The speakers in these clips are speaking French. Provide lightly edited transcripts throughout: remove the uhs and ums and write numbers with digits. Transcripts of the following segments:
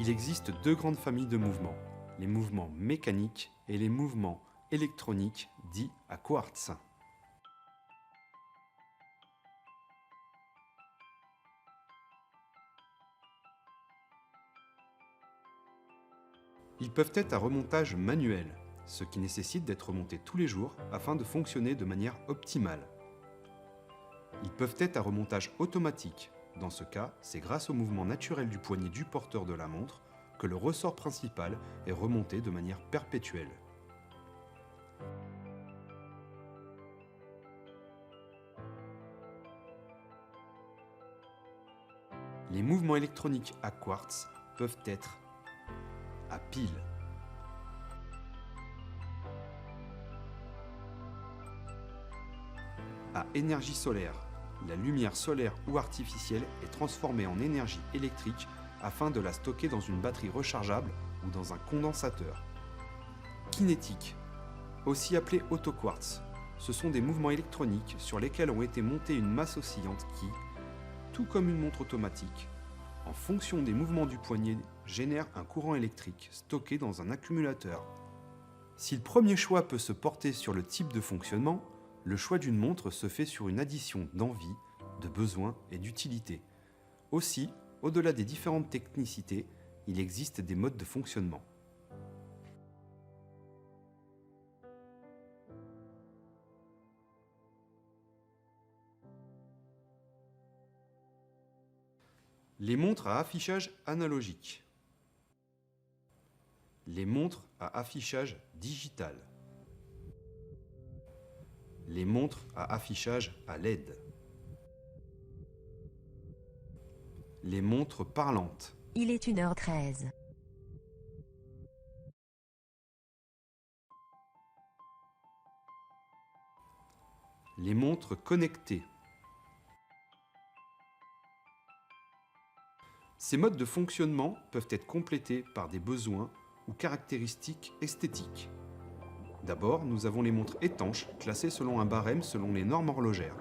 Il existe deux grandes familles de mouvements, les mouvements mécaniques et les mouvements électroniques dits à quartz. Ils peuvent être à remontage manuel, ce qui nécessite d'être remontés tous les jours afin de fonctionner de manière optimale. Ils peuvent être à remontage automatique. Dans ce cas, c'est grâce au mouvement naturel du poignet du porteur de la montre que le ressort principal est remonté de manière perpétuelle. Les mouvements électroniques à quartz peuvent être à pile, à énergie solaire. La lumière solaire ou artificielle est transformée en énergie électrique afin de la stocker dans une batterie rechargeable ou dans un condensateur. Kinétique, aussi appelé autoquartz, ce sont des mouvements électroniques sur lesquels ont été montées une masse oscillante qui, tout comme une montre automatique, en fonction des mouvements du poignet, génère un courant électrique stocké dans un accumulateur. Si le premier choix peut se porter sur le type de fonctionnement, le choix d'une montre se fait sur une addition d'envie, de besoins et d'utilité. Aussi, au-delà des différentes technicités, il existe des modes de fonctionnement. Les montres à affichage analogique. Les montres à affichage digital. Les montres à affichage à LED. Les montres parlantes. Il est 1h13. Les montres connectées. Ces modes de fonctionnement peuvent être complétés par des besoins ou caractéristiques esthétiques. D'abord, nous avons les montres étanches, classées selon un barème selon les normes horlogères.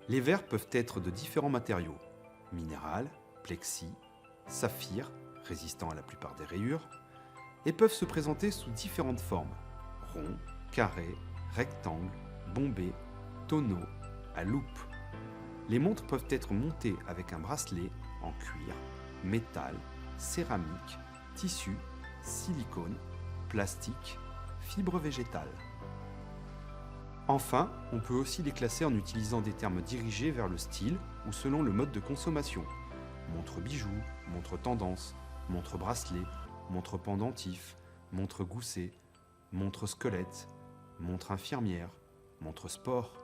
Les verres peuvent être de différents matériaux, minéral, plexi, saphir, résistant à la plupart des rayures, et peuvent se présenter sous différentes formes, rond, carré, rectangle, bombé, tonneau, à loupe. Les montres peuvent être montées avec un bracelet en cuir, métal, céramique, tissu, silicone, plastique, fibre végétale. Enfin, on peut aussi les classer en utilisant des termes dirigés vers le style ou selon le mode de consommation. Montre bijou, montre tendance, montre bracelet, montre pendentif, montre gousset, montre squelette, montre infirmière, montre sport.